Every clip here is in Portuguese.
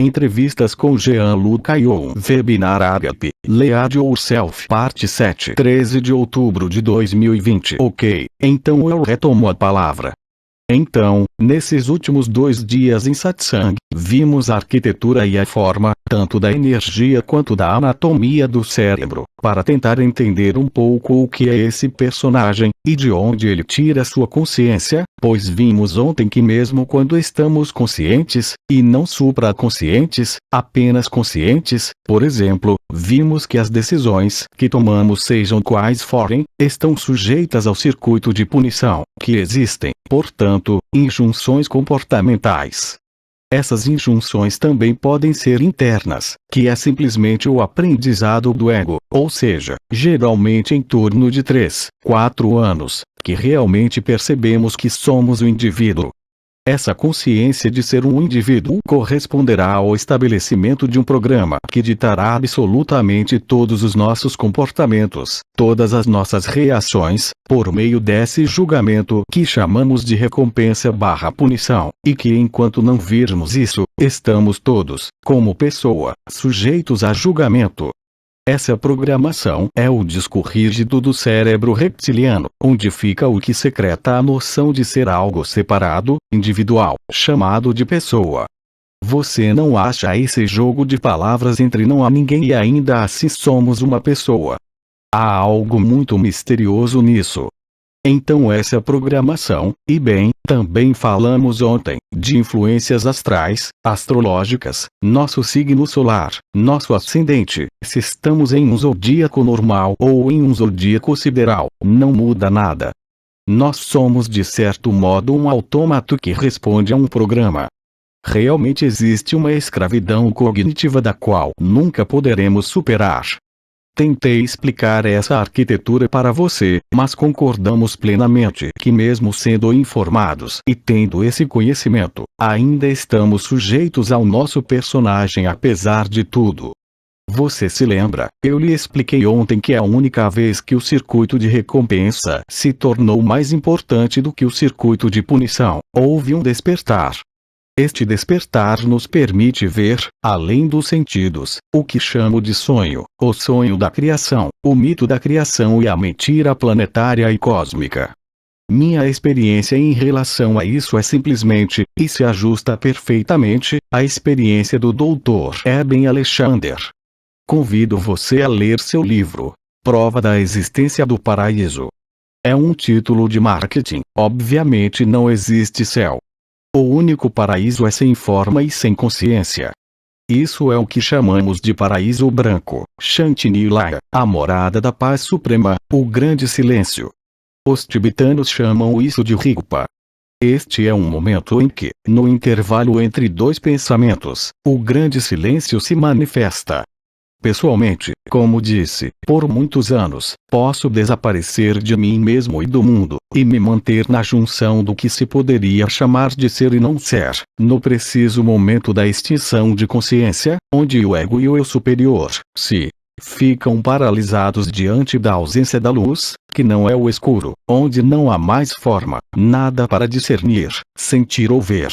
Entrevistas com Jean-Luc Caillon. Webinar Agape. Lead Yourself. Parte 7. 13 de outubro de 2020. Ok, então eu retomo a palavra. Então, nesses últimos 2 dias em Satsang, vimos a arquitetura e a forma, tanto da energia quanto da anatomia do cérebro, para tentar entender um pouco o que é esse personagem, e de onde ele tira sua consciência, pois vimos ontem que mesmo quando estamos conscientes, e não supraconscientes, apenas conscientes, por exemplo, vimos que as decisões que tomamos, sejam quais forem, estão sujeitas ao circuito de punição, que existem, portanto, injunções comportamentais. Essas injunções também podem ser internas, que é simplesmente o aprendizado do ego, ou seja, geralmente em torno de 3, 4 anos, que realmente percebemos que somos o indivíduo. Essa consciência de ser um indivíduo corresponderá ao estabelecimento de um programa que ditará absolutamente todos os nossos comportamentos, todas as nossas reações, por meio desse julgamento que chamamos de recompensa/punição, e que enquanto não virmos isso, estamos todos, como pessoa, sujeitos a julgamento. Essa programação é o disco rígido do cérebro reptiliano, onde fica o que secreta a noção de ser algo separado, individual, chamado de pessoa. Você não acha esse jogo de palavras entre não há ninguém e ainda assim somos uma pessoa? Há algo muito misterioso nisso. Então essa programação, e bem, também falamos ontem, de influências astrais, astrológicas, nosso signo solar, nosso ascendente, se estamos em um zodíaco normal ou em um zodíaco sideral, não muda nada. Nós somos de certo modo um autômato que responde a um programa. Realmente existe uma escravidão cognitiva da qual nunca poderemos superar. Tentei explicar essa arquitetura para você, mas concordamos plenamente que mesmo sendo informados e tendo esse conhecimento, ainda estamos sujeitos ao nosso personagem apesar de tudo. Você se lembra, eu lhe expliquei ontem que a única vez que o circuito de recompensa se tornou mais importante do que o circuito de punição, houve um despertar. Este despertar nos permite ver, além dos sentidos, o que chamo de sonho, o sonho da criação, o mito da criação e a mentira planetária e cósmica. Minha experiência em relação a isso é simplesmente, e se ajusta perfeitamente, à experiência do Dr. Eben Alexander. Convido você a ler seu livro, Prova da Existência do Paraíso. É um título de marketing, obviamente não existe céu. O único paraíso é sem forma e sem consciência. Isso é o que chamamos de paraíso branco, Shanti-Nilaya, a morada da paz suprema, o grande silêncio. Os tibetanos chamam isso de Rigpa. Este é um momento em que, no intervalo entre 2 pensamentos, o grande silêncio se manifesta. Pessoalmente, como disse, por muitos anos, posso desaparecer de mim mesmo e do mundo, e me manter na junção do que se poderia chamar de ser e não ser, no preciso momento da extinção de consciência, onde o ego e o eu superior, ficam paralisados diante da ausência da luz, que não é o escuro, onde não há mais forma, nada para discernir, sentir ou ver.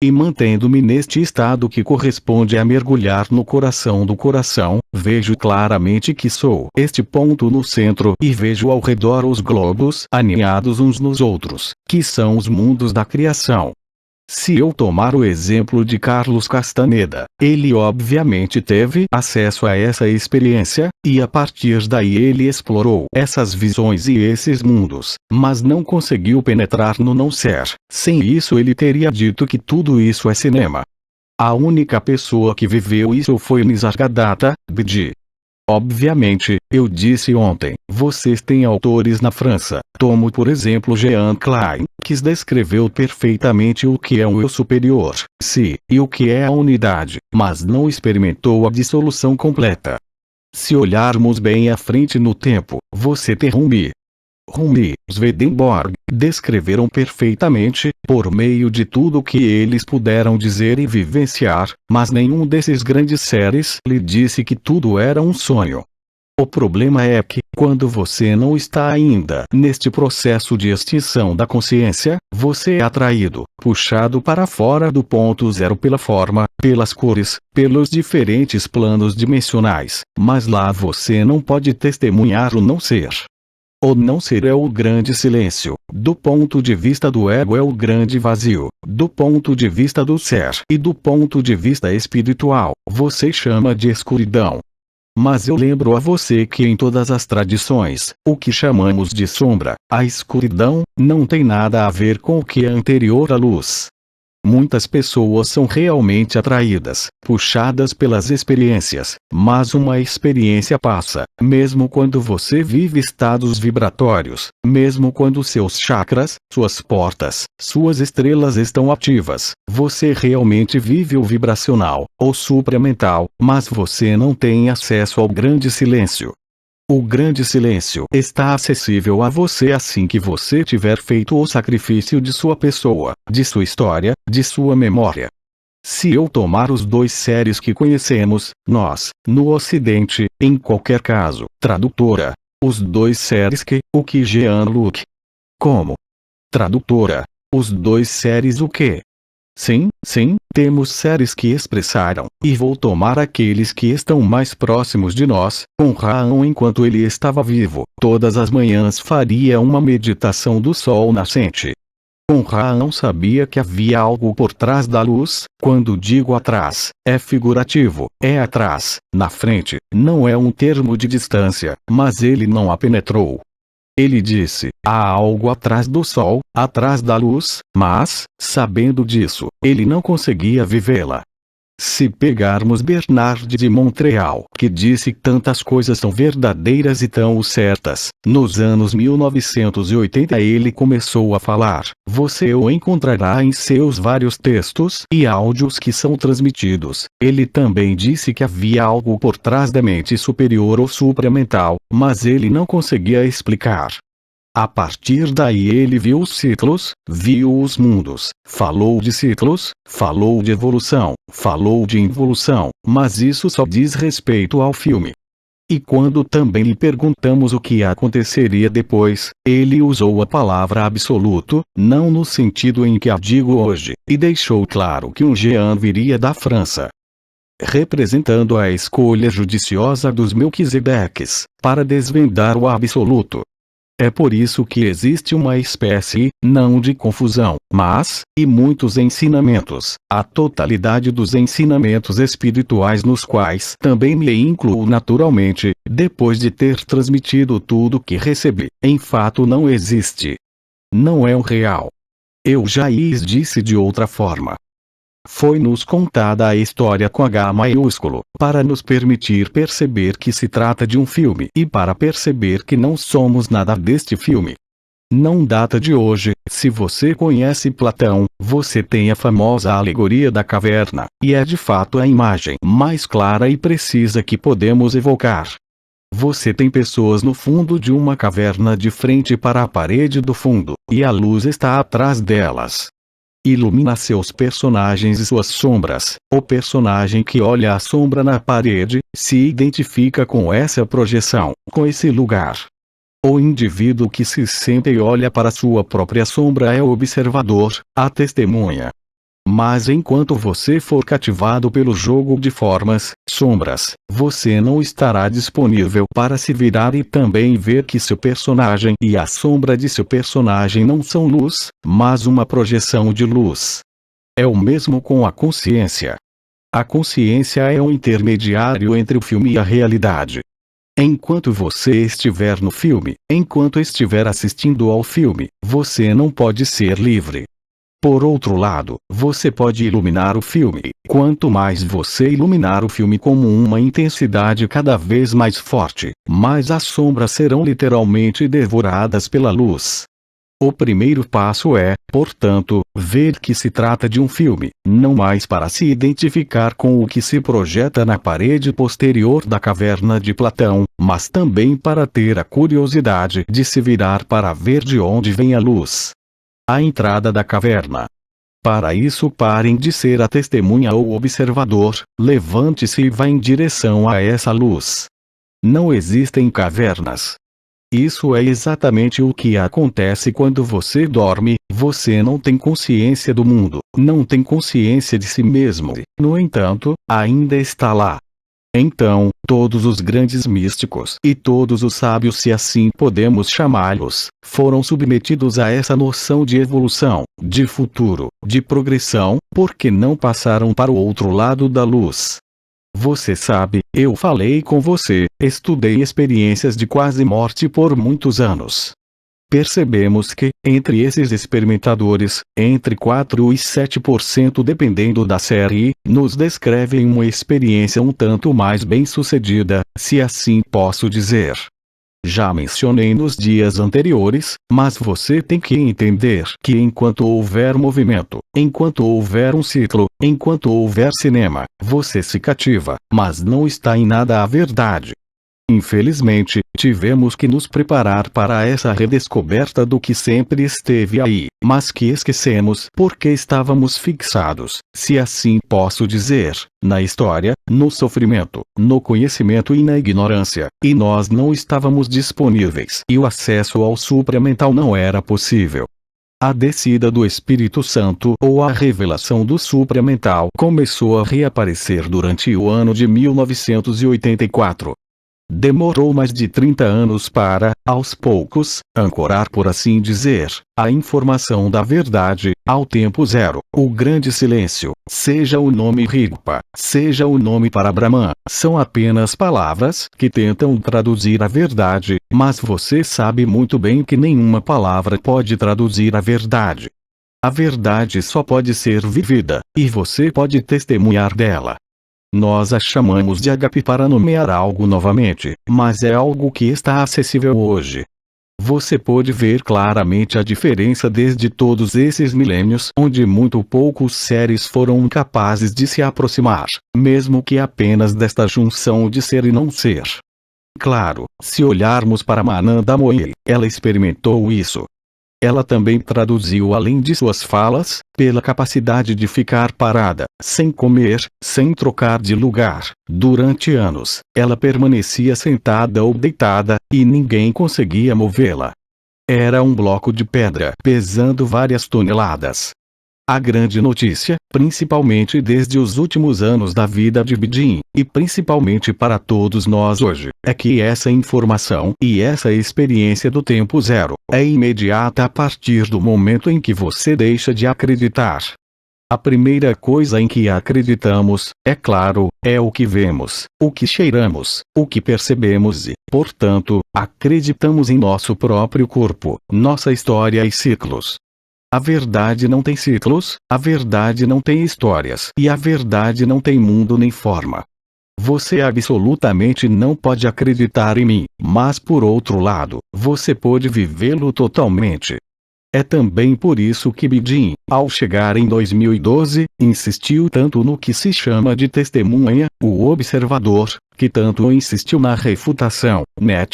E mantendo-me neste estado que corresponde a mergulhar no coração do coração, vejo claramente que sou este ponto no centro e vejo ao redor os globos aninhados uns nos outros, que são os mundos da criação. Se eu tomar o exemplo de Carlos Castaneda, ele obviamente teve acesso a essa experiência, e a partir daí ele explorou essas visões e esses mundos, mas não conseguiu penetrar no não ser. Sem isso ele teria dito que tudo isso é cinema. A única pessoa que viveu isso foi Nisargadatta, Bidi. Obviamente, eu disse ontem, vocês têm autores na França, tomo por exemplo Jean Klein, que descreveu perfeitamente o que é um eu superior, e o que é a unidade, mas não experimentou a dissolução completa. Se olharmos bem à frente no tempo, você tem Rumi, Swedenborg, descreveram perfeitamente, por meio de tudo o que eles puderam dizer e vivenciar, mas nenhum desses grandes seres lhe disse que tudo era um sonho. O problema é que, Quando você não está ainda neste processo de extinção da consciência, você é atraído, puxado para fora do ponto zero pela forma, pelas cores, pelos diferentes planos dimensionais, mas lá você não pode testemunhar o não ser. O não ser é o grande silêncio, do ponto de vista do ego é o grande vazio, do ponto de vista do ser e do ponto de vista espiritual, você chama de escuridão. Mas eu lembro a você que em todas as tradições, o que chamamos de sombra, a escuridão, não tem nada a ver com o que é anterior à luz. Muitas pessoas são realmente atraídas, puxadas pelas experiências, mas uma experiência passa, mesmo quando você vive estados vibratórios, mesmo quando seus chakras, suas portas, suas estrelas estão ativas, você realmente vive o vibracional, ou supramental, mas você não tem acesso ao grande silêncio. O grande silêncio está acessível a você assim que você tiver feito o sacrifício de sua pessoa, de sua história, de sua memória. Se eu tomar os dois seres que conhecemos, nós, no Ocidente, em qualquer caso, tradutora, os dois seres que, o que Jean-Luc? Como? Tradutora, os dois seres o que? Sim, temos seres que expressaram, e vou tomar aqueles que estão mais próximos de nós. Raão enquanto ele estava vivo, todas as manhãs faria uma meditação do sol nascente. Raão sabia que havia algo por trás da luz. Quando digo atrás, é figurativo, é atrás, na frente, não é um termo de distância, mas ele não a penetrou. Ele disse, há algo atrás do sol, atrás da luz, mas, sabendo disso, ele não conseguia vivê-la. Se pegarmos Bernard de Montreal, que disse que tantas coisas são verdadeiras e tão certas, nos anos 1980 ele começou a falar, você o encontrará em seus vários textos e áudios que são transmitidos. Ele também disse que havia algo por trás da mente superior ou supramental, mas ele não conseguia explicar. A partir daí ele viu os ciclos, viu os mundos, falou de ciclos, falou de evolução, falou de involução, mas isso só diz respeito ao filme. E quando também lhe perguntamos o que aconteceria depois, ele usou a palavra absoluto, não no sentido em que a digo hoje, e deixou claro que um Jean viria da França, representando a escolha judiciosa dos Melquisedeques, para desvendar o absoluto. É por isso que existe uma espécie, não de confusão, mas, e muitos ensinamentos, a totalidade dos ensinamentos espirituais nos quais também me incluo naturalmente, depois de ter transmitido tudo que recebi, em fato não existe. Não é o real. Eu já lhes disse de outra forma. Foi-nos contada a história com H maiúsculo, para nos permitir perceber que se trata de um filme e para perceber que não somos nada deste filme. Não data de hoje, se você conhece Platão, você tem a famosa alegoria da caverna, e é de fato a imagem mais clara e precisa que podemos evocar. Você tem pessoas no fundo de uma caverna de frente para a parede do fundo, e a luz está atrás delas. Ilumina seus personagens e suas sombras. O personagem que olha a sombra na parede, se identifica com essa projeção, com esse lugar. O indivíduo que se senta e olha para sua própria sombra é o observador, a testemunha. Mas enquanto você for cativado pelo jogo de formas, sombras, você não estará disponível para se virar e também ver que seu personagem e a sombra de seu personagem não são luz, mas uma projeção de luz. É o mesmo com a consciência. A consciência é um intermediário entre o filme e a realidade. Enquanto você estiver no filme, enquanto estiver assistindo ao filme, você não pode ser livre. Por outro lado, você pode iluminar o filme. Quanto mais você iluminar o filme como uma intensidade cada vez mais forte, mais as sombras serão literalmente devoradas pela luz. O primeiro passo é, portanto, ver que se trata de um filme, não mais para se identificar com o que se projeta na parede posterior da caverna de Platão, mas também para ter a curiosidade de se virar para ver de onde vem a luz. A entrada da caverna. Para isso parem de ser a testemunha ou observador, levante-se e vá em direção a essa luz. Não existem cavernas. Isso é exatamente o que acontece quando você dorme. Você não tem consciência do mundo, não tem consciência de si mesmo, e, no entanto, ainda está lá. Então, todos os grandes místicos e todos os sábios, se assim podemos chamá-los, foram submetidos a essa noção de evolução, de futuro, de progressão, porque não passaram para o outro lado da luz. Você sabe, eu falei com você, estudei experiências de quase morte por muitos anos. Percebemos que, entre esses experimentadores, entre 4 e 7% dependendo da série, nos descrevem uma experiência um tanto mais bem-sucedida, se assim posso dizer. Já mencionei nos dias anteriores, mas você tem que entender que enquanto houver movimento, enquanto houver um ciclo, enquanto houver cinema, você se cativa, mas não está em nada a verdade. Infelizmente, tivemos que nos preparar para essa redescoberta do que sempre esteve aí, mas que esquecemos porque estávamos fixados, se assim posso dizer, na história, no sofrimento, no conhecimento e na ignorância, e nós não estávamos disponíveis e o acesso ao supramental não era possível. A descida do Espírito Santo ou a revelação do supramental começou a reaparecer durante o ano de 1984. Demorou mais de 30 anos para, aos poucos, ancorar, por assim dizer, a informação da verdade, ao tempo zero. O grande silêncio, seja o nome Rigpa, seja o nome para Brahman, são apenas palavras que tentam traduzir a verdade, mas você sabe muito bem que nenhuma palavra pode traduzir a verdade. A verdade só pode ser vivida, e você pode testemunhar dela. Nós a chamamos de agape para nomear algo novamente, mas é algo que está acessível hoje. Você pode ver claramente a diferença desde todos esses milênios onde muito poucos seres foram capazes de se aproximar, mesmo que apenas desta junção de ser e não ser. Claro, se olharmos para Ananda Moyi, ela experimentou isso. Ela também traduziu além de suas falas, pela capacidade de ficar parada, sem comer, sem trocar de lugar. Durante anos, ela permanecia sentada ou deitada, e ninguém conseguia movê-la. Era um bloco de pedra pesando várias toneladas. A grande notícia, principalmente desde os últimos anos da vida de Bidin, e principalmente para todos nós hoje, é que essa informação e essa experiência do tempo zero é imediata a partir do momento em que você deixa de acreditar. A primeira coisa em que acreditamos, é claro, é o que vemos, o que cheiramos, o que percebemos e, portanto, acreditamos em nosso próprio corpo, nossa história e ciclos. A verdade não tem ciclos, a verdade não tem histórias e a verdade não tem mundo nem forma. Você absolutamente não pode acreditar em mim, mas por outro lado, você pode vivê-lo totalmente. É também por isso que Bidin, ao chegar em 2012, insistiu tanto no que se chama de testemunha, o observador, que tanto insistiu na refutação, nem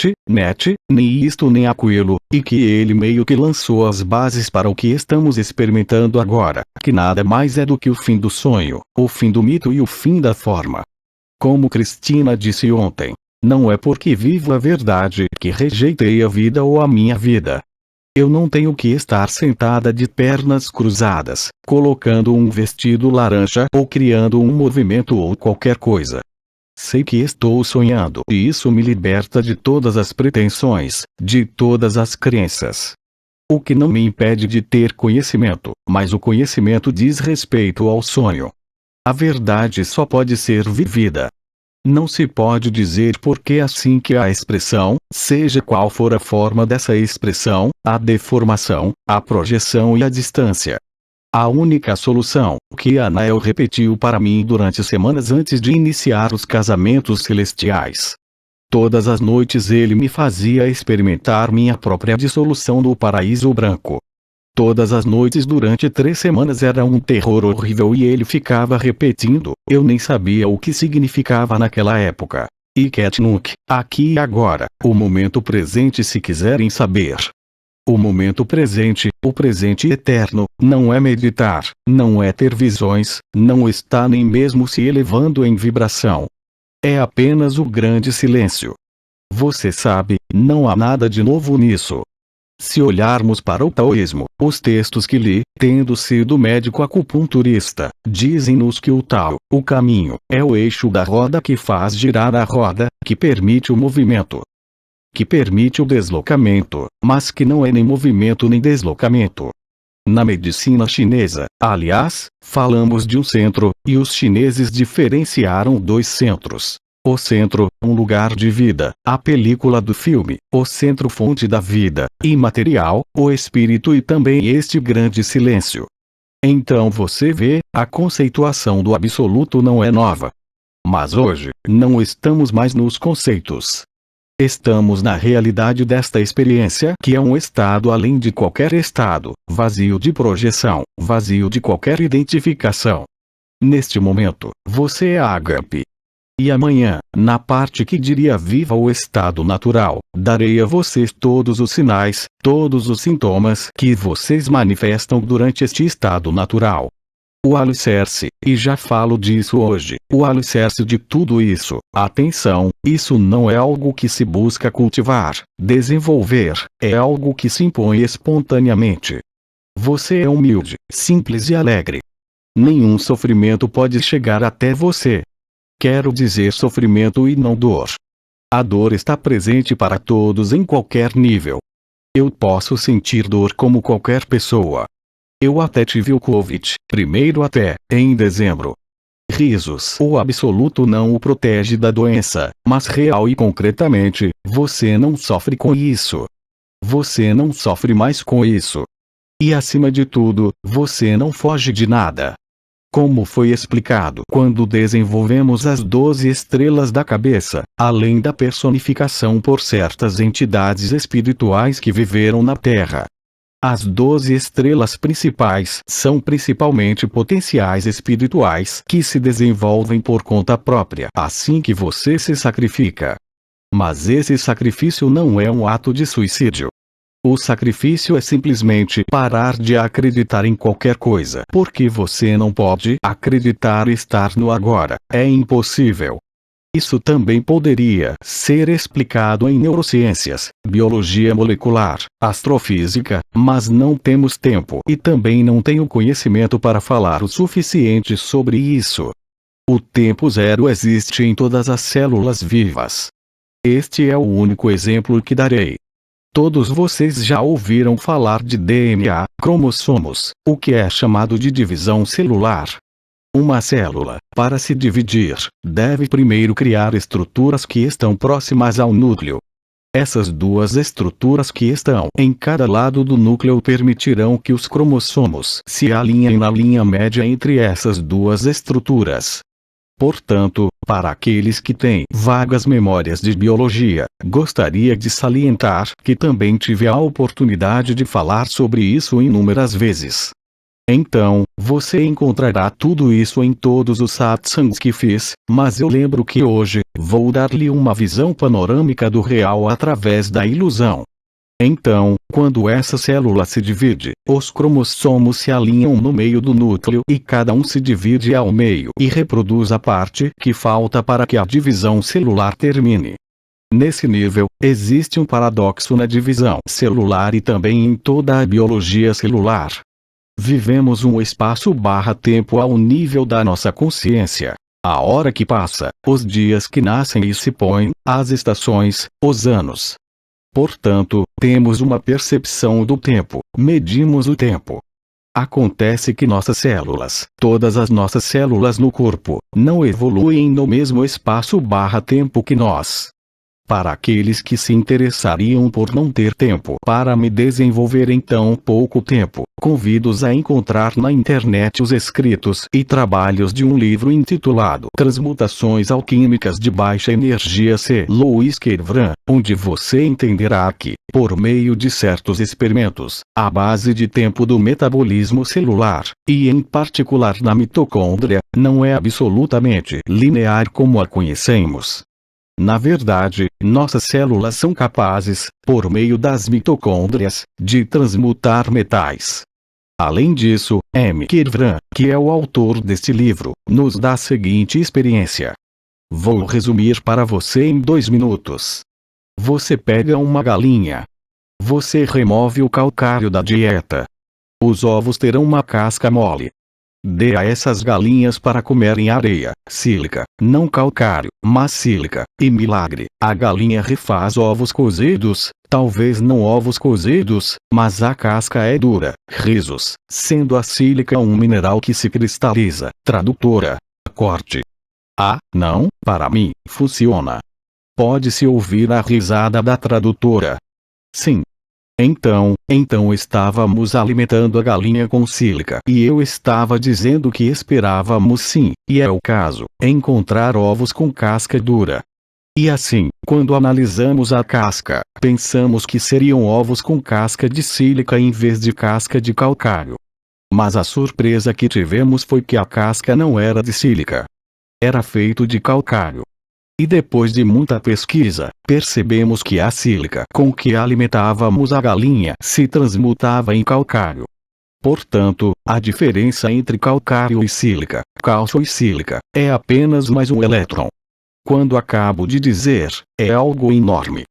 isto nem aquilo, e que ele meio que lançou as bases para o que estamos experimentando agora, que nada mais é do que o fim do sonho, o fim do mito e o fim da forma. Como Cristina disse ontem, não é porque vivo a verdade que rejeitei a vida ou a minha vida. Eu não tenho que estar sentada de pernas cruzadas, colocando um vestido laranja ou criando um movimento ou qualquer coisa. Sei que estou sonhando e isso me liberta de todas as pretensões, de todas as crenças. O que não me impede de ter conhecimento, mas o conhecimento diz respeito ao sonho. A verdade só pode ser vivida. Não se pode dizer porque assim que a expressão, seja qual for a forma dessa expressão, a deformação, a projeção e a distância. A única solução, que Anael repetiu para mim durante semanas antes de iniciar os casamentos celestiais. Todas as noites ele me fazia experimentar minha própria dissolução no paraíso branco. Todas as noites durante 3 semanas era um terror horrível e ele ficava repetindo, eu nem sabia o que significava naquela época. E Ketnuk, aqui e agora, o momento presente se quiserem saber. O momento presente, o presente eterno, não é meditar, não é ter visões, não está nem mesmo se elevando em vibração. É apenas o grande silêncio. Você sabe, não há nada de novo nisso. Se olharmos para o taoísmo, os textos que li, tendo sido médico acupunturista, dizem-nos que o Tao, o caminho, é o eixo da roda que faz girar a roda, que permite o movimento, que permite o deslocamento, mas que não é nem movimento nem deslocamento. Na medicina chinesa, aliás, falamos de um centro, e os chineses diferenciaram dois centros. O centro, um lugar de vida, a película do filme, o centro fonte da vida, imaterial, o espírito e também este grande silêncio. Então você vê, a conceituação do absoluto não é nova. Mas hoje, não estamos mais nos conceitos. Estamos na realidade desta experiência que é um estado além de qualquer estado, vazio de projeção, vazio de qualquer identificação. Neste momento, você é ágape. E amanhã, na parte que diria viva o estado natural, darei a vocês todos os sinais, todos os sintomas que vocês manifestam durante este estado natural. O alicerce, e já falo disso hoje, o alicerce de tudo isso, atenção, isso não é algo que se busca cultivar, desenvolver, é algo que se impõe espontaneamente. Você é humilde, simples e alegre. Nenhum sofrimento pode chegar até você. Quero dizer sofrimento e não dor. A dor está presente para todos em qualquer nível. Eu posso sentir dor como qualquer pessoa. Eu até tive o Covid, primeiro até, em dezembro. Risos. O absoluto não o protege da doença, mas real e concretamente, você não sofre com isso. Você não sofre mais com isso. E acima de tudo, você não foge de nada. Como foi explicado quando desenvolvemos as 12 estrelas da cabeça, além da personificação por certas entidades espirituais que viveram na Terra. As 12 estrelas principais são principalmente potenciais espirituais que se desenvolvem por conta própria assim que você se sacrifica. Mas esse sacrifício não é um ato de suicídio. O sacrifício é simplesmente parar de acreditar em qualquer coisa. Porque você não pode acreditar e estar no agora. É impossível. Isso também poderia ser explicado em neurociências, biologia molecular, astrofísica, mas não temos tempo e também não tenho conhecimento para falar o suficiente sobre isso. O tempo zero existe em todas as células vivas. Este é o único exemplo que darei. Todos vocês já ouviram falar de DNA, cromossomos, o que é chamado de divisão celular. Uma célula, para se dividir, deve primeiro criar estruturas que estão próximas ao núcleo. Essas duas estruturas que estão em cada lado do núcleo permitirão que os cromossomos se alinhem na linha média entre essas duas estruturas. Portanto, para aqueles que têm vagas memórias de biologia, gostaria de salientar que também tive a oportunidade de falar sobre isso inúmeras vezes. Então, você encontrará tudo isso em todos os satsangs que fiz, mas eu lembro que hoje, vou dar-lhe uma visão panorâmica do real através da ilusão. Então, quando essa célula se divide, os cromossomos se alinham no meio do núcleo e cada um se divide ao meio e reproduz a parte que falta para que a divisão celular termine. Nesse nível, existe um paradoxo na divisão celular e também em toda a biologia celular. Vivemos um espaço/tempo ao nível da nossa consciência. A hora que passa, os dias que nascem e se põem, as estações, os anos. Portanto, temos uma percepção do tempo, medimos o tempo. Acontece que nossas células, todas as nossas células no corpo, não evoluem no mesmo espaço/tempo que nós. Para aqueles que se interessariam por não ter tempo para me desenvolver em tão pouco tempo, convido-os a encontrar na internet os escritos e trabalhos de um livro intitulado Transmutações Alquímicas de Baixa Energia C. Louis Kervran, onde você entenderá que, por meio de certos experimentos, a base de tempo do metabolismo celular, e em particular na mitocôndria, não é absolutamente linear como a conhecemos. Na verdade, nossas células são capazes, por meio das mitocôndrias, de transmutar metais. Além disso, M. Kervran, que é o autor deste livro, nos dá a seguinte experiência. Vou resumir para você em 2 minutos. Você pega uma galinha. Você remove o calcário da dieta. Os ovos terão uma casca mole. Dê a essas galinhas para comerem areia, sílica, não calcário, mas sílica, e milagre, a galinha refaz ovos cozidos, talvez não ovos cozidos, mas a casca é dura. Risos, sendo a sílica um mineral que se cristaliza. Tradutora. Corte. Ah, não, para mim, funciona. Pode-se ouvir a risada da tradutora. Sim. Então estávamos alimentando a galinha com sílica e eu estava dizendo que esperávamos sim, e é o caso, encontrar ovos com casca dura. E assim, quando analisamos a casca, pensamos que seriam ovos com casca de sílica em vez de casca de calcário. Mas a surpresa que tivemos foi que a casca não era de sílica. Era feito de calcário. E depois de muita pesquisa, percebemos que a sílica com que alimentávamos a galinha se transmutava em calcário. Portanto, a diferença entre calcário e sílica, cálcio e sílica, é apenas mais um elétron. Quando acabo de dizer, é algo enorme.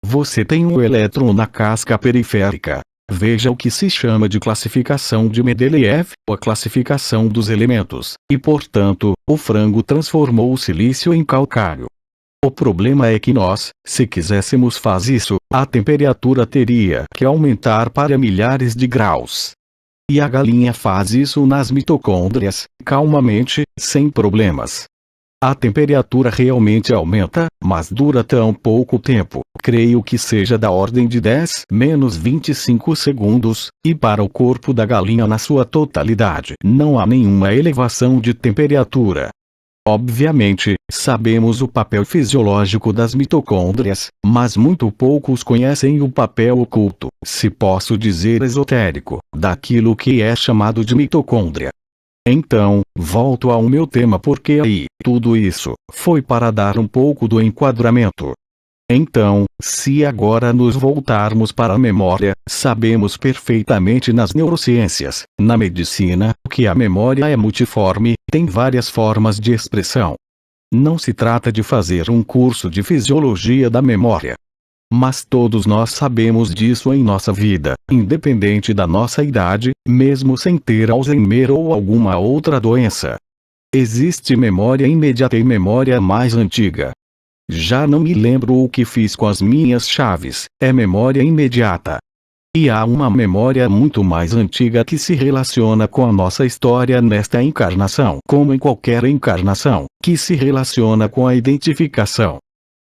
Você tem um elétron na casca periférica. Veja o que se chama de classificação de Mendeleev, a classificação dos elementos, e portanto, o frango transformou o silício em calcário. O problema é que nós, se quiséssemos fazer isso, a temperatura teria que aumentar para milhares de graus. E a galinha faz isso nas mitocôndrias, calmamente, sem problemas. A temperatura realmente aumenta, mas dura tão pouco tempo, creio que seja da ordem de 10-25 segundos, e para o corpo da galinha na sua totalidade não há nenhuma elevação de temperatura. Obviamente, sabemos o papel fisiológico das mitocôndrias, mas muito poucos conhecem o papel oculto, se posso dizer esotérico, daquilo que é chamado de mitocôndria. Então, volto ao meu tema porque aí, tudo isso, foi para dar um pouco do enquadramento. Então, se agora nos voltarmos para a memória, sabemos perfeitamente nas neurociências, na medicina, que a memória é multiforme, tem várias formas de expressão. Não se trata de fazer um curso de fisiologia da memória. Mas todos nós sabemos disso em nossa vida, independente da nossa idade, mesmo sem ter Alzheimer ou alguma outra doença. Existe memória imediata e memória mais antiga. Já não me lembro o que fiz com as minhas chaves, é memória imediata. E há uma memória muito mais antiga que se relaciona com a nossa história nesta encarnação, como em qualquer encarnação, que se relaciona com a identificação.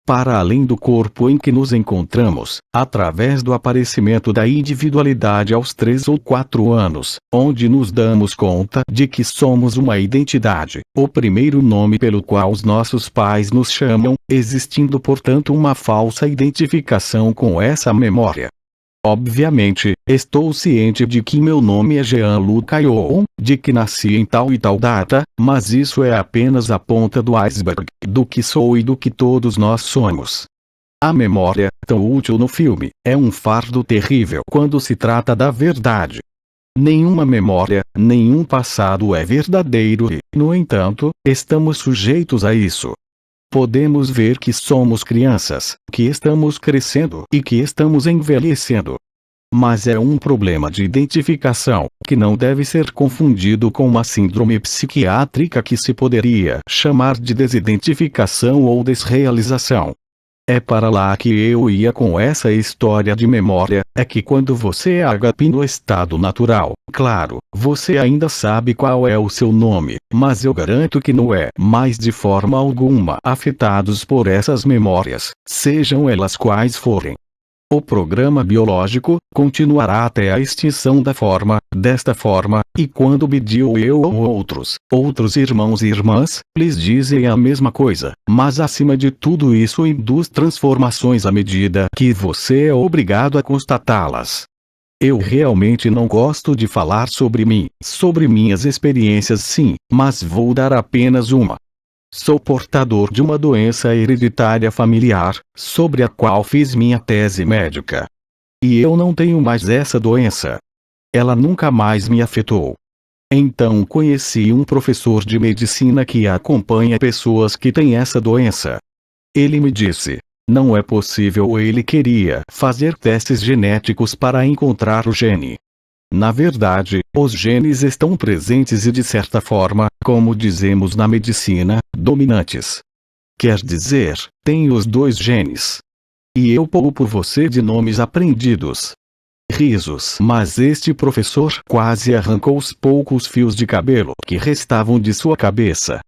Para além do corpo em que nos encontramos, através do aparecimento da individualidade aos 3 ou 4 anos, onde nos damos conta de que somos uma identidade, o primeiro nome pelo qual os nossos pais nos chamam, existindo portanto uma falsa identificação com essa memória. Obviamente, estou ciente de que meu nome é Jean-Luc Caillon, de que nasci em tal e tal data, mas isso é apenas a ponta do iceberg, do que sou e do que todos nós somos. A memória, tão útil no filme, é um fardo terrível quando se trata da verdade. Nenhuma memória, nenhum passado é verdadeiro e, no entanto, estamos sujeitos a isso. Podemos ver que somos crianças, que estamos crescendo e que estamos envelhecendo. Mas é um problema de identificação, que não deve ser confundido com uma síndrome psiquiátrica que se poderia chamar de desidentificação ou desrealização. É para lá que eu ia com essa história de memória, é que quando você é HP no estado natural, claro, você ainda sabe qual é o seu nome, mas eu garanto que não é mais de forma alguma afetados por essas memórias, sejam elas quais forem. O programa biológico continuará até a extinção desta forma, e quando Biddy ou eu ou outros irmãos e irmãs, lhes dizem a mesma coisa, mas acima de tudo isso induz transformações à medida que você é obrigado a constatá-las. Eu realmente não gosto de falar sobre mim, sobre minhas experiências sim, mas vou dar apenas uma. Sou portador de uma doença hereditária familiar, sobre a qual fiz minha tese médica. E eu não tenho mais essa doença. Ela nunca mais me afetou. Então conheci um professor de medicina que acompanha pessoas que têm essa doença. Ele me disse: Não é possível ou ele queria fazer testes genéticos para encontrar o gene. Na verdade, os genes estão presentes e de certa forma, como dizemos na medicina, dominantes. Quer dizer, tem os dois genes. E eu poupo você de nomes aprendidos. Risos. Mas este professor quase arrancou os poucos fios de cabelo que restavam de sua cabeça.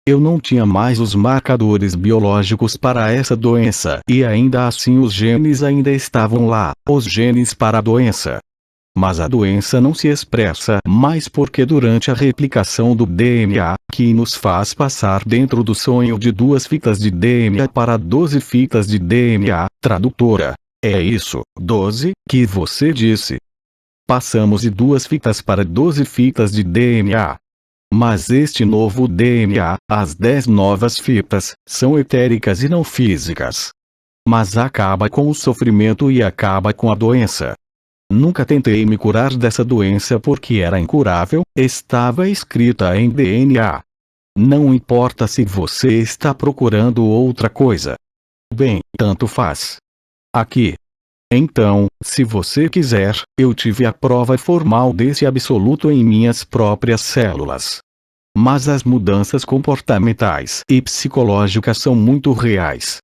Eu não tinha mais os marcadores biológicos para essa doença e ainda assim os genes ainda estavam lá, os genes para a doença. Mas a doença não se expressa mais porque durante a replicação do DNA, que nos faz passar dentro do sonho de 2 fitas de DNA para 12 fitas de DNA, tradutora. É isso, 12, que você disse. Passamos de 2 fitas para 12 fitas de DNA. Mas este novo DNA, as 10 novas fitas, são etéricas e não físicas. Mas acaba com o sofrimento e acaba com a doença. Nunca tentei me curar dessa doença porque era incurável, estava escrita em DNA. Não importa se você está procurando outra coisa. Bem, tanto faz. Aqui. Então, se você quiser, eu tive a prova formal desse absoluto em minhas próprias células. Mas as mudanças comportamentais e psicológicas são muito reais.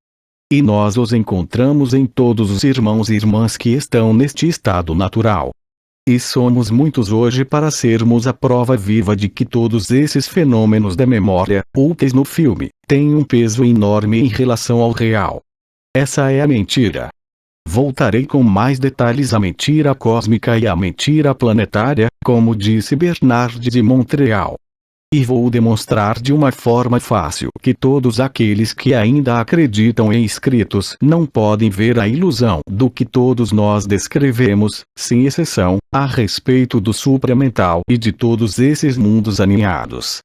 E nós os encontramos em todos os irmãos e irmãs que estão neste estado natural. E somos muitos hoje para sermos a prova viva de que todos esses fenômenos da memória, úteis no filme, têm um peso enorme em relação ao real. Essa é a mentira. Voltarei com mais detalhes à mentira cósmica e à mentira planetária, como disse Bernard de Montreal. E vou demonstrar de uma forma fácil que todos aqueles que ainda acreditam em escritos não podem ver a ilusão do que todos nós descrevemos, sem exceção, a respeito do supramental e de todos esses mundos aninhados.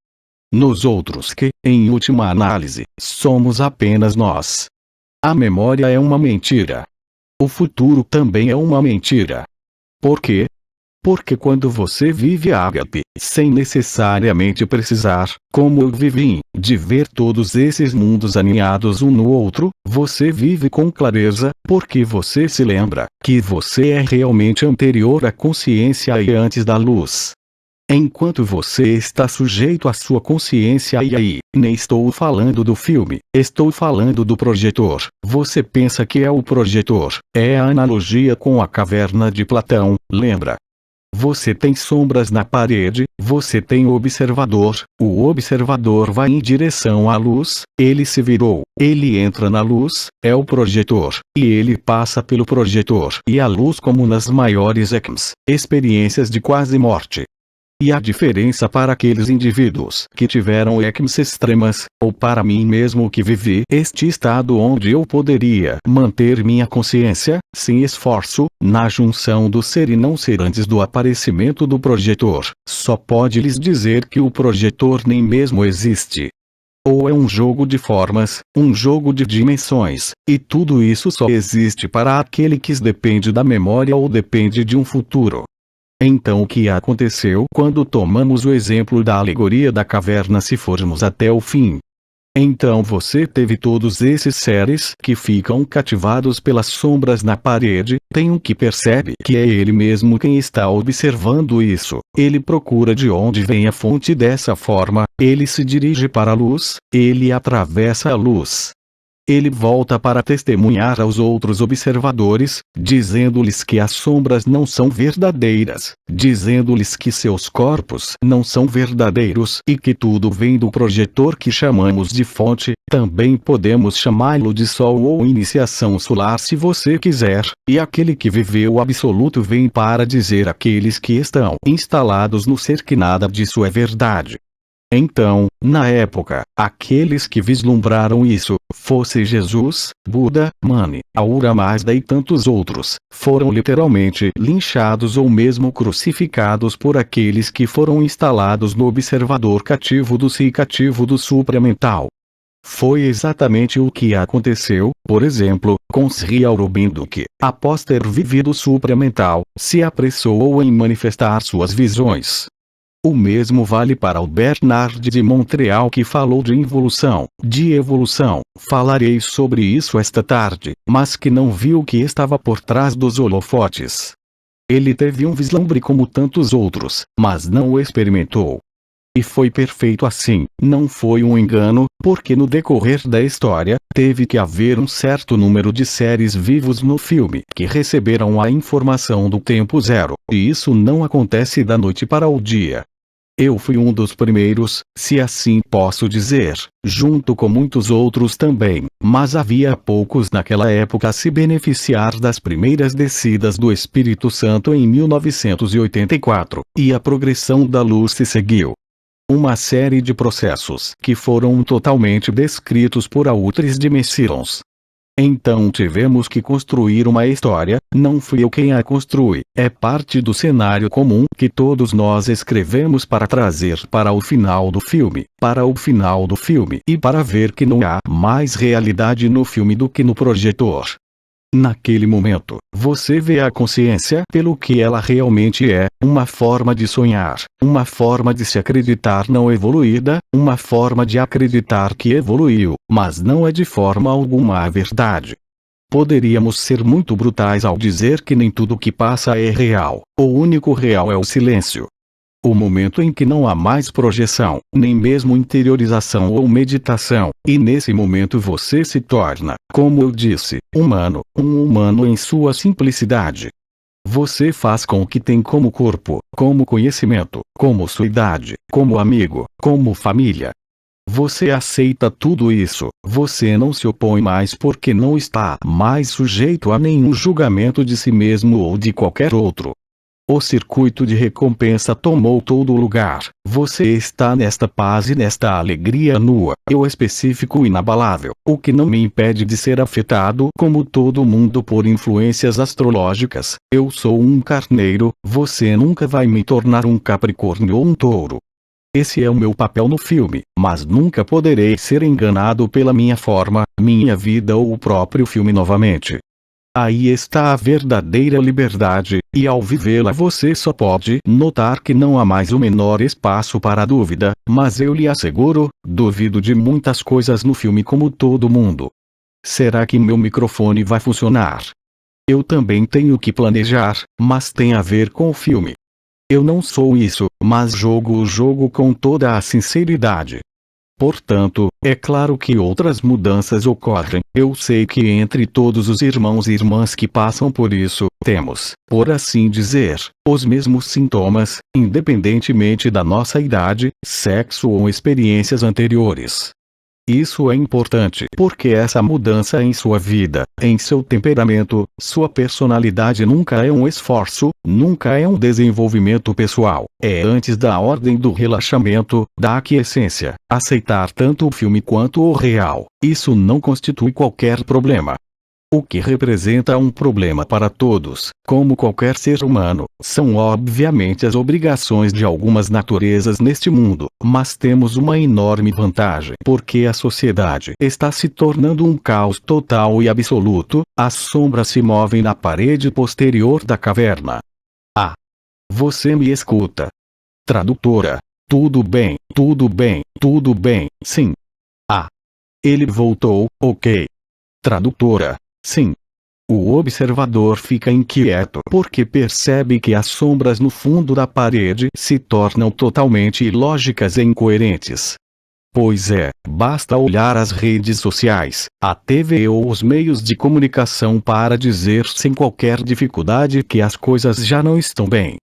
Nos outros que, em última análise, somos apenas nós. A memória é uma mentira. O futuro também é uma mentira. Por quê? Porque quando você vive ágape, sem necessariamente precisar, como eu vivi, de ver todos esses mundos aninhados um no outro, você vive com clareza, porque você se lembra que você é realmente anterior à consciência e antes da luz. Enquanto você está sujeito à sua consciência e aí, nem estou falando do filme, estou falando do projetor, você pensa que é o projetor, é a analogia com a caverna de Platão, lembra? Você tem sombras na parede, você tem o observador vai em direção à luz, ele se virou, ele entra na luz, é o projetor, e ele passa pelo projetor e a luz como nas maiores experiências de quase morte. E a diferença para aqueles indivíduos que tiveram ECMs extremas, ou para mim mesmo que vivi este estado onde eu poderia manter minha consciência, sem esforço, na junção do ser e não ser antes do aparecimento do projetor, só pode lhes dizer que o projetor nem mesmo existe. Ou é um jogo de formas, um jogo de dimensões, e tudo isso só existe para aquele que depende da memória ou depende de um futuro. Então o que aconteceu quando tomamos o exemplo da alegoria da caverna se formos até o fim? Então você teve todos esses seres que ficam cativados pelas sombras na parede, tem um que percebe que é ele mesmo quem está observando isso, ele procura de onde vem a fonte dessa forma, ele se dirige para a luz, ele atravessa a luz. Ele volta para testemunhar aos outros observadores, dizendo-lhes que as sombras não são verdadeiras, dizendo-lhes que seus corpos não são verdadeiros e que tudo vem do projetor que chamamos de fonte, também podemos chamá-lo de sol ou iniciação solar se você quiser, e aquele que viveu o absoluto vem para dizer àqueles que estão instalados no ser que nada disso é verdade. Então, na época, aqueles que vislumbraram isso, fosse Jesus, Buda, Mani, Ahura Mazda e tantos outros, foram literalmente linchados ou mesmo crucificados por aqueles que foram instalados no observador cativo do si cativo do supramental. Foi exatamente o que aconteceu, por exemplo, com Sri Aurobindo que, após ter vivido o supramental, se apressou em manifestar suas visões. O mesmo vale para o Bernard de Montreal, que falou de involução, de evolução. Falarei sobre isso esta tarde, mas que não viu o que estava por trás dos holofotes. Ele teve um vislumbre como tantos outros, mas não o experimentou. E foi perfeito assim, não foi um engano, porque no decorrer da história, teve que haver um certo número de seres vivos no filme que receberam a informação do tempo zero, e isso não acontece da noite para o dia. Eu fui um dos primeiros, se assim posso dizer, junto com muitos outros também, mas havia poucos naquela época a se beneficiar das primeiras descidas do Espírito Santo em 1984, e a progressão da luz se seguiu. Uma série de processos que foram totalmente descritos por Autry de Messirons. Então tivemos que construir uma história, não fui eu quem a construi, é parte do cenário comum que todos nós escrevemos para trazer para o final do filme, e para ver que não há mais realidade no filme do que no projetor. Naquele momento, você vê a consciência pelo que ela realmente é, uma forma de sonhar, uma forma de se acreditar não evoluída, uma forma de acreditar que evoluiu, mas não é de forma alguma a verdade. Poderíamos ser muito brutais ao dizer que nem tudo que passa é real, o único real é o silêncio. O momento em que não há mais projeção, nem mesmo interiorização ou meditação, e nesse momento você se torna, como eu disse, humano, um humano em sua simplicidade. Você faz com o que tem como corpo, como conhecimento, como sua idade, como amigo, como família. Você aceita tudo isso, você não se opõe mais porque não está mais sujeito a nenhum julgamento de si mesmo ou de qualquer outro. O circuito de recompensa tomou todo o lugar. Você está nesta paz e nesta alegria nua, eu específico inabalável, o que não me impede de ser afetado como todo mundo por influências astrológicas. Eu sou um carneiro, você nunca vai me tornar um capricórnio ou um touro. Esse é o meu papel no filme, mas nunca poderei ser enganado pela minha forma, minha vida ou o próprio filme novamente. Aí está a verdadeira liberdade, e ao vivê-la você só pode notar que não há mais o menor espaço para a dúvida, mas eu lhe asseguro, duvido de muitas coisas no filme como todo mundo. Será que meu microfone vai funcionar? Eu também tenho que planejar, mas tem a ver com o filme. Eu não sou isso, mas jogo o jogo com toda a sinceridade. Portanto, é claro que outras mudanças ocorrem. Eu sei que entre todos os irmãos e irmãs que passam por isso, temos, por assim dizer, os mesmos sintomas, independentemente da nossa idade, sexo ou experiências anteriores. Isso é importante porque essa mudança em sua vida, em seu temperamento, sua personalidade nunca é um esforço, nunca é um desenvolvimento pessoal, é antes da ordem do relaxamento, da aquiescência, aceitar tanto o filme quanto o real. Isso não constitui qualquer problema. O que representa um problema para todos, como qualquer ser humano, são obviamente as obrigações de algumas naturezas neste mundo, mas temos uma enorme vantagem porque a sociedade está se tornando um caos total e absoluto, as sombras se movem na parede posterior da caverna. Ah! Você me escuta? Tradutora. Tudo bem, sim. Ah! Ele voltou, ok. Tradutora. Sim. O observador fica inquieto porque percebe que as sombras no fundo da parede se tornam totalmente ilógicas e incoerentes. Pois é, basta olhar as redes sociais, a TV ou os meios de comunicação para dizer sem qualquer dificuldade que as coisas já não estão bem.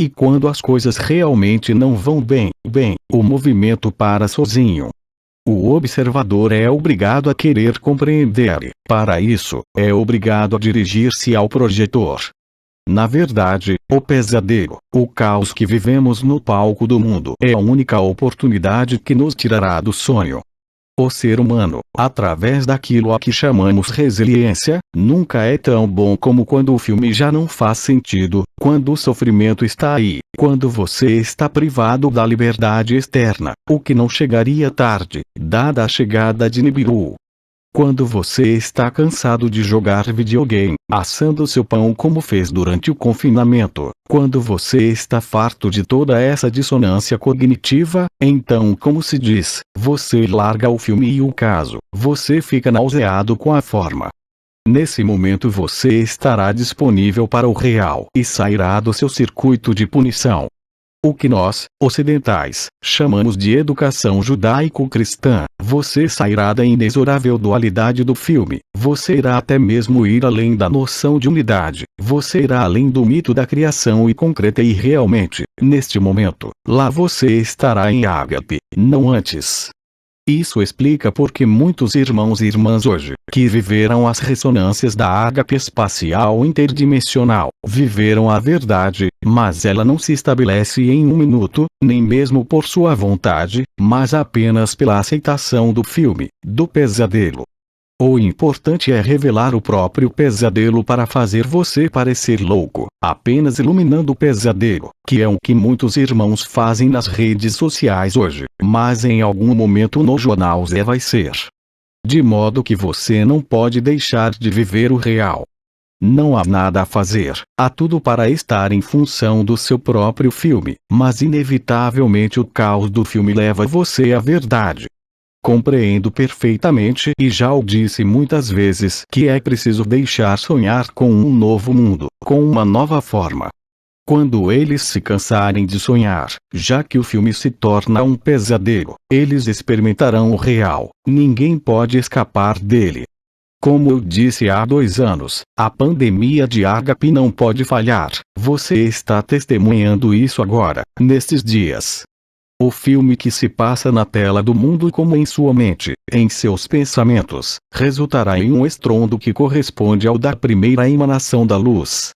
E quando as coisas realmente não vão bem, o movimento para sozinho. O observador é obrigado a querer compreender, para isso, é obrigado a dirigir-se ao projetor. Na verdade, o pesadelo, o caos que vivemos no palco do mundo é a única oportunidade que nos tirará do sonho. O ser humano, através daquilo a que chamamos resiliência, nunca é tão bom como quando o filme já não faz sentido, quando o sofrimento está aí, quando você está privado da liberdade externa, o que não chegaria tarde, dada a chegada de Nibiru. Quando você está cansado de jogar videogame, assando seu pão como fez durante o confinamento, quando você está farto de toda essa dissonância cognitiva, então, como se diz, você larga o filme e o caso, você fica nauseado com a forma. Nesse momento você estará disponível para o real e sairá do seu circuito de punição. O que nós, ocidentais, chamamos de educação judaico-cristã, você sairá da inexorável dualidade do filme, você irá até mesmo ir além da noção de unidade, você irá além do mito da criação e concreta e realmente, neste momento, lá você estará em ágape, não antes. Isso explica porque muitos irmãos e irmãs hoje, que viveram as ressonâncias da ágape espacial interdimensional, viveram a verdade, mas ela não se estabelece em um minuto, nem mesmo por sua vontade, mas apenas pela aceitação do filme, do pesadelo. O importante é revelar o próprio pesadelo para fazer você parecer louco, apenas iluminando o pesadelo, que é o que muitos irmãos fazem nas redes sociais hoje, mas em algum momento no jornal Zé vai ser. De modo que você não pode deixar de viver o real. Não há nada a fazer, há tudo para estar em função do seu próprio filme, mas inevitavelmente o caos do filme leva você à verdade. Compreendo perfeitamente e já o disse muitas vezes que é preciso deixar sonhar com um novo mundo, com uma nova forma. Quando eles se cansarem de sonhar, já que o filme se torna um pesadelo, eles experimentarão o real, ninguém pode escapar dele. Como eu disse há 2 anos, a pandemia de ágape não pode falhar, você está testemunhando isso agora, nestes dias. O filme que se passa na tela do mundo como em sua mente, em seus pensamentos, resultará em um estrondo que corresponde ao da primeira emanação da luz.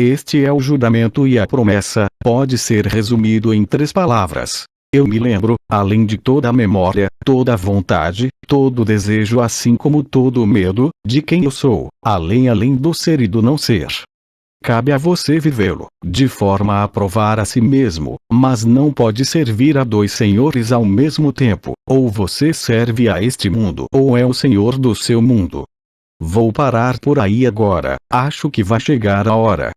Este é o juramento e a promessa, pode ser resumido em 3 palavras. Eu me lembro, além de toda a memória, toda a vontade, todo o desejo assim como todo o medo, de quem eu sou, além do ser e do não ser. Cabe a você vivê-lo, de forma a provar a si mesmo, mas não pode servir a 2 senhores ao mesmo tempo, ou você serve a este mundo ou é o senhor do seu mundo. Vou parar por aí agora, acho que vai chegar a hora.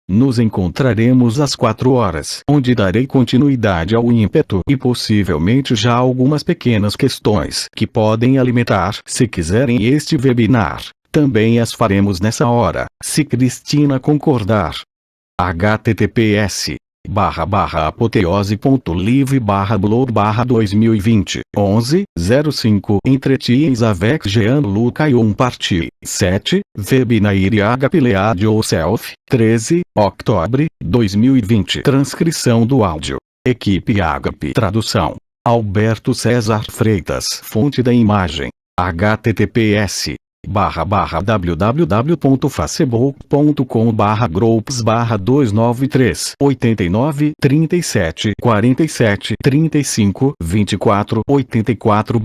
Nos encontraremos às 4 horas, onde darei continuidade ao ímpeto e possivelmente já algumas pequenas questões que podem alimentar, se quiserem, este webinar. Também as faremos nessa hora, se Cristina concordar. https://apoteose.live/blog/2020 11:05 Entretiens avec Jean-Luc Ayon Partie 7 Webinar Agape Lead Yourself 13 Octobre 2020 Transcrição do áudio Equipe Agape Tradução Alberto César Freitas Fonte da imagem https://www.facebook.com/groups/293 89 37 47 35 24 84